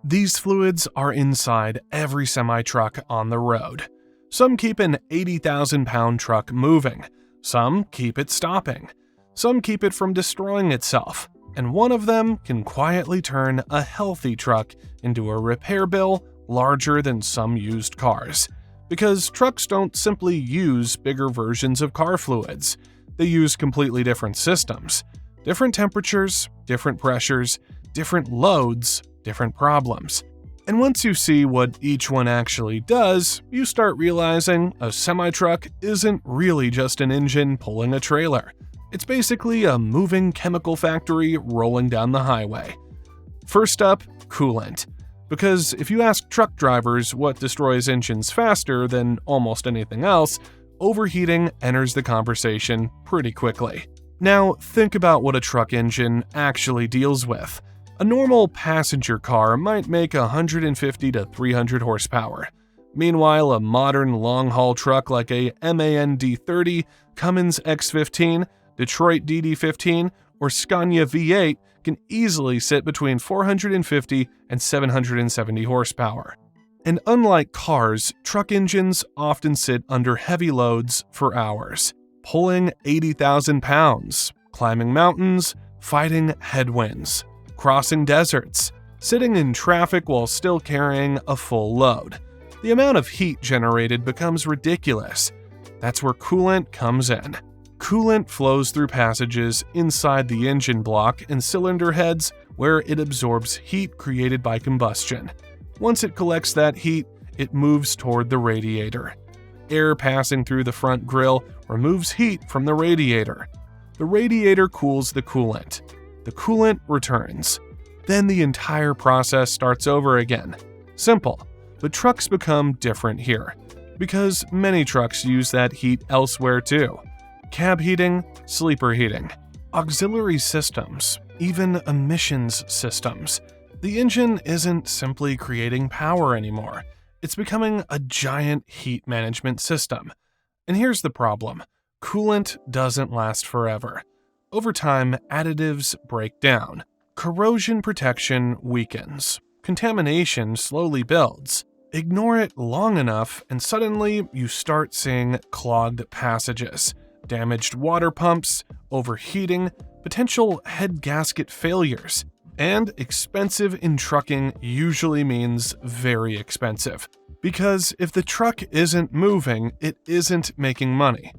These fluids are inside every semi-truck on the road. Some keep an 80,000-pound truck moving, some keep it stopping, some keep it from destroying itself, and one of them can quietly turn a healthy truck into a repair bill larger than some used cars. Because trucks don't simply use bigger versions of car fluids, they use completely different systems. Different temperatures, different pressures, different loads, different problems. And once you see what each one actually does, you start realizing a semi-truck isn't really just an engine pulling a trailer. It's basically a moving chemical factory rolling down the highway. First up, coolant. Because if you ask truck drivers what destroys engines faster than almost anything else, overheating enters the conversation pretty quickly. Now, think about what a truck engine actually deals with. A normal passenger car might make 150 to 300 horsepower. Meanwhile, a modern long-haul truck like a MAN D30, Cummins X15, Detroit DD15, or Scania V8 can easily sit between 450 and 770 horsepower. And unlike cars, truck engines often sit under heavy loads for hours, pulling 80,000 pounds, climbing mountains, fighting headwinds, crossing deserts, sitting in traffic while still carrying a full load. The amount of heat generated becomes ridiculous. That's where coolant comes in. Coolant flows through passages inside the engine block and cylinder heads where it absorbs heat created by combustion. Once it collects that heat, it moves toward the radiator. Air passing through the front grille removes heat from the radiator. The radiator cools the coolant. The coolant returns. Then the entire process starts over again. Simple, but trucks become different here, because many trucks use that heat elsewhere too. Cab heating, sleeper heating, auxiliary systems, even emissions systems. The engine isn't simply creating power anymore. It's becoming a giant heat management system. And here's the problem. Coolant doesn't last forever. Over time, additives break down. Corrosion protection weakens. Contamination slowly builds. Ignore it long enough and suddenly you start seeing clogged passages, damaged water pumps, overheating, potential head gasket failures. And expensive in trucking usually means very expensive. Because if the truck isn't moving, it isn't making money.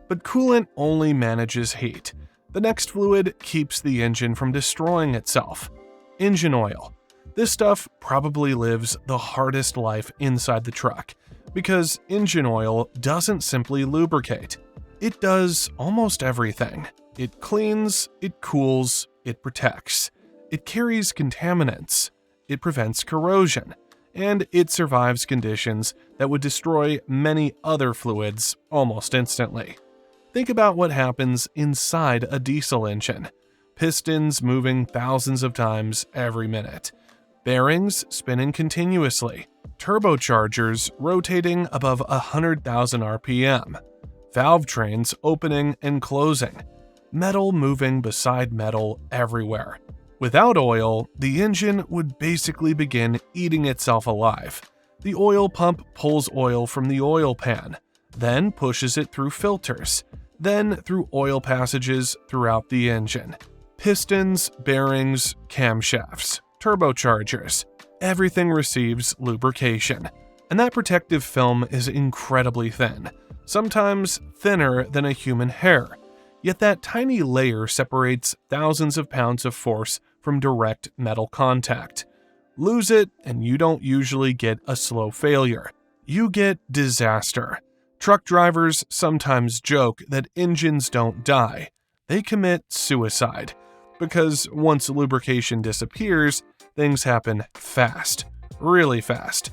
But coolant only manages heat. The next fluid keeps the engine from destroying itself. Engine oil. This stuff probably lives the hardest life inside the truck, because engine oil doesn't simply lubricate. It does almost everything. It cleans, it cools, it protects. It carries contaminants. It prevents corrosion. And it survives conditions that would destroy many other fluids almost instantly. Think about what happens inside a diesel engine. Pistons moving thousands of times every minute. Bearings spinning continuously. Turbochargers rotating above 100,000 RPM. Valve trains opening and closing. Metal moving beside metal everywhere. Without oil, the engine would basically begin eating itself alive. The oil pump pulls oil from the oil pan, then pushes it through filters, then through oil passages throughout the engine. Pistons, bearings, camshafts, turbochargers. Everything receives lubrication. And that protective film is incredibly thin, sometimes thinner than a human hair. Yet that tiny layer separates thousands of pounds of force from direct metal contact. Lose it, and you don't usually get a slow failure. You get disaster. Truck drivers sometimes joke that engines don't die. They commit suicide. Because once lubrication disappears, things happen fast. Really fast.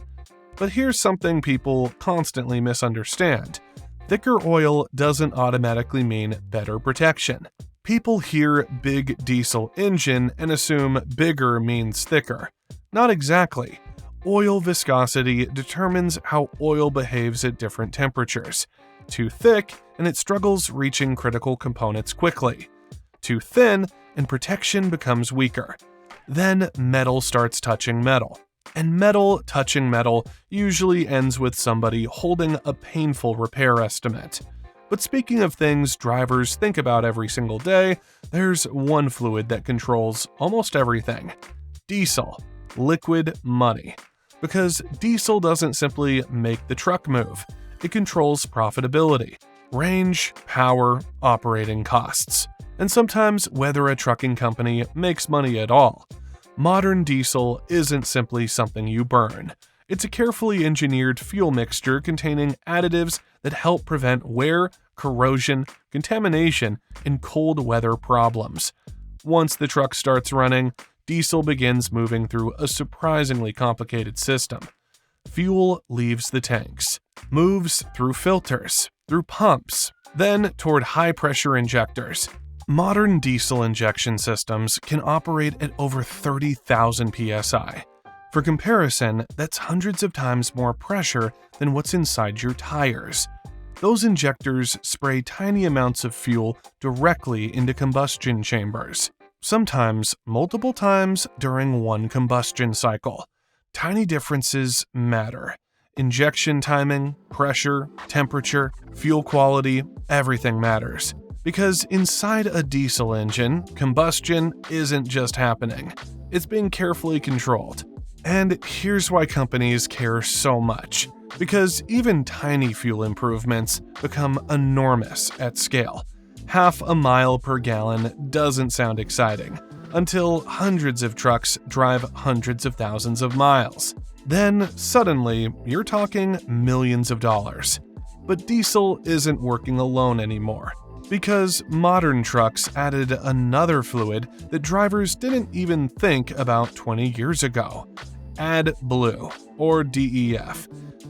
But here's something people constantly misunderstand. Thicker oil doesn't automatically mean better protection. People hear big diesel engine and assume bigger means thicker. Not exactly. Oil viscosity determines how oil behaves at different temperatures. Too thick, and it struggles reaching critical components quickly. Too thin, and protection becomes weaker. Then metal starts touching metal. And metal touching metal usually ends with somebody holding a painful repair estimate. But speaking of things drivers think about every single day, there's one fluid that controls almost everything: diesel, liquid money. Because diesel doesn't simply make the truck move, it controls profitability, range, power, operating costs, and sometimes whether a trucking company makes money at all. Modern diesel isn't simply something you burn. It's a carefully engineered fuel mixture containing additives that help prevent wear, corrosion, contamination, and cold weather problems. Once the truck starts running, diesel begins moving through a surprisingly complicated system. Fuel leaves the tanks, moves through filters, through pumps, then toward high-pressure injectors. Modern diesel injection systems can operate at over 30,000 psi. For comparison, that's hundreds of times more pressure than what's inside your tires. Those injectors spray tiny amounts of fuel directly into combustion chambers, sometimes multiple times during one combustion cycle. Tiny differences matter. Injection timing, pressure, temperature, fuel quality, everything matters. Because inside a diesel engine, combustion isn't just happening. It's being carefully controlled. And here's why companies care so much. Because even tiny fuel improvements become enormous at scale. Half a mile per gallon doesn't sound exciting, until hundreds of trucks drive hundreds of thousands of miles. Then, suddenly, you're talking millions of dollars. But diesel isn't working alone anymore. Because modern trucks added another fluid that drivers didn't even think about 20 years ago: AdBlue, or DEF,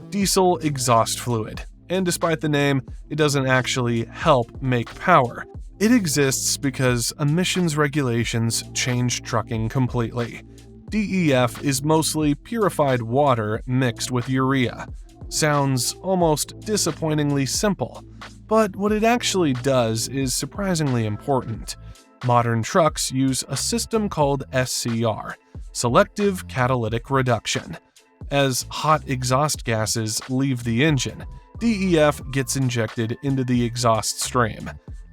diesel exhaust fluid. And despite the name, it doesn't actually help make power. It exists because emissions regulations changed trucking completely. DEF is mostly purified water mixed with urea. Sounds almost disappointingly simple, but what it actually does is surprisingly important. Modern trucks use a system called SCR, Selective Catalytic Reduction. As hot exhaust gases leave the engine, DEF gets injected into the exhaust stream.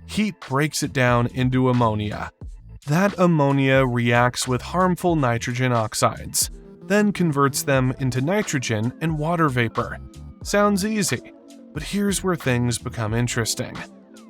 Heat breaks it down into ammonia. That ammonia reacts with harmful nitrogen oxides, then converts them into nitrogen and water vapor. Sounds easy, but here's where things become interesting.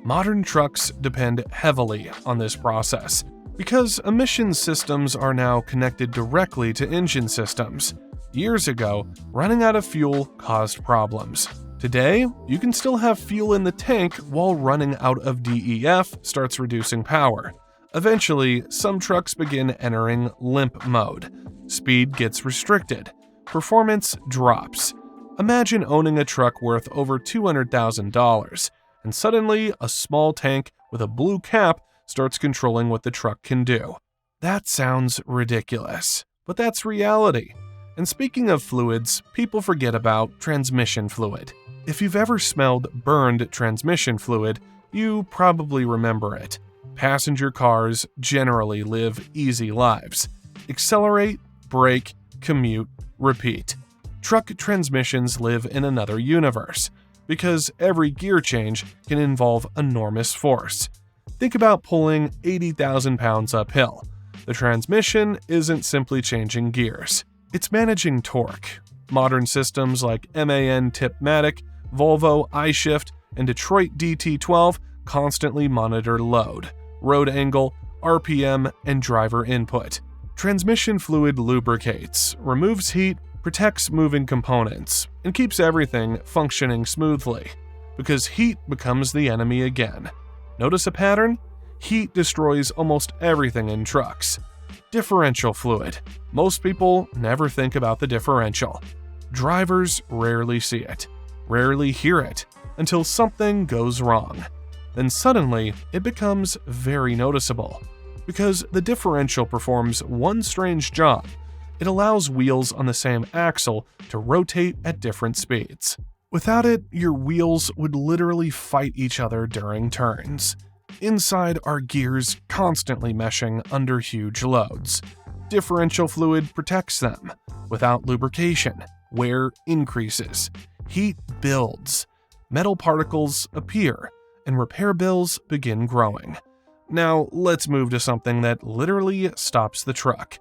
Modern trucks depend heavily on this process, because emission systems are now connected directly to engine systems. Years ago, running out of fuel caused problems. Today, you can still have fuel in the tank while running out of DEF starts reducing power. Eventually, some trucks begin entering limp mode. Speed gets restricted. Performance drops. Imagine owning a truck worth over $200,000, and suddenly a small tank with a blue cap starts controlling what the truck can do. That sounds ridiculous, but that's reality. And speaking of fluids, people forget about transmission fluid. If you've ever smelled burned transmission fluid, you probably remember it. Passenger cars generally live easy lives. Accelerate, brake, commute, repeat. Truck transmissions live in another universe, because every gear change can involve enormous force. Think about pulling 80,000 pounds uphill. The transmission isn't simply changing gears. It's managing torque. Modern systems like MAN Tipmatic, Volvo iShift, and Detroit DT12 constantly monitor load, road angle, RPM, and driver input. Transmission fluid lubricates, removes heat, protects moving components, and keeps everything functioning smoothly. Because heat becomes the enemy again. Notice a pattern? Heat destroys almost everything in trucks. Differential fluid. Most people never think about the differential. Drivers rarely see it, rarely hear it, until something goes wrong. Then suddenly, it becomes very noticeable. Because the differential performs one strange job. It allows wheels on the same axle to rotate at different speeds. Without it, your wheels would literally fight each other during turns. Inside are gears constantly meshing under huge loads. Differential fluid protects them. Without lubrication, wear increases, heat builds, metal particles appear, and repair bills begin growing. Now, let's move to something that literally stops the truck: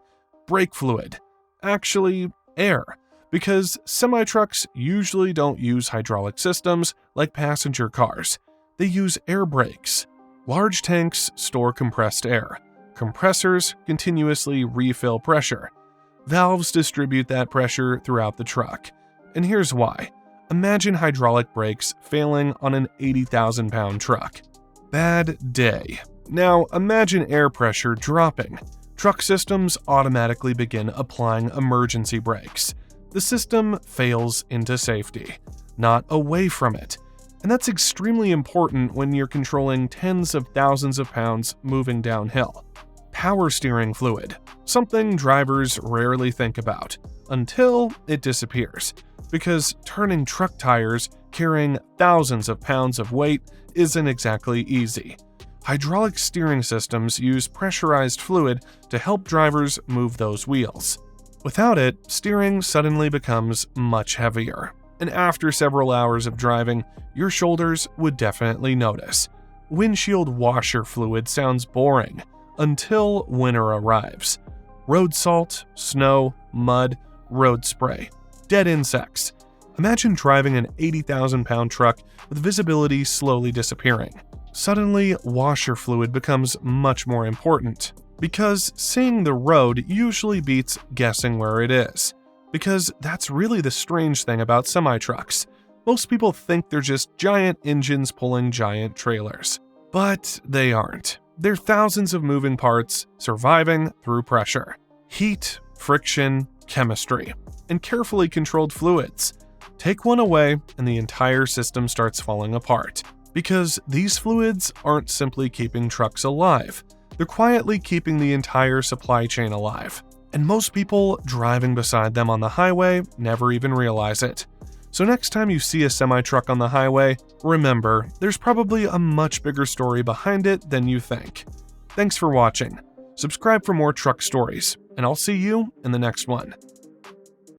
brake fluid. Actually, air. Because semi-trucks usually don't use hydraulic systems like passenger cars. They use air brakes. Large tanks store compressed air. Compressors continuously refill pressure. Valves distribute that pressure throughout the truck. And here's why. Imagine hydraulic brakes failing on an 80,000-pound truck. Bad day. Now imagine air pressure dropping. Truck systems automatically begin applying emergency brakes. The system fails into safety, not away from it. And that's extremely important when you're controlling tens of thousands of pounds moving downhill. Power steering fluid, something drivers rarely think about, until it disappears. Because turning truck tires carrying thousands of pounds of weight isn't exactly easy. Hydraulic steering systems use pressurized fluid to help drivers move those wheels. Without it, steering suddenly becomes much heavier, and after several hours of driving, your shoulders would definitely notice. Windshield washer fluid sounds boring until winter arrives. Road salt, snow, mud, road spray, dead insects. Imagine driving an 80,000-pound truck with visibility slowly disappearing. Suddenly, washer fluid becomes much more important. Because seeing the road usually beats guessing where it is. Because that's really the strange thing about semi-trucks. Most people think they're just giant engines pulling giant trailers. But they aren't. They're thousands of moving parts surviving through pressure, heat, friction, chemistry, and carefully controlled fluids. Take one away and the entire system starts falling apart. Because these fluids aren't simply keeping trucks alive. They're quietly keeping the entire supply chain alive, and most people driving beside them on the highway never even realize it. So next time you see a semi-truck on the highway, remember, there's probably a much bigger story behind it than you think. Thanks for watching. Subscribe for more truck stories, and I'll see you in the next one.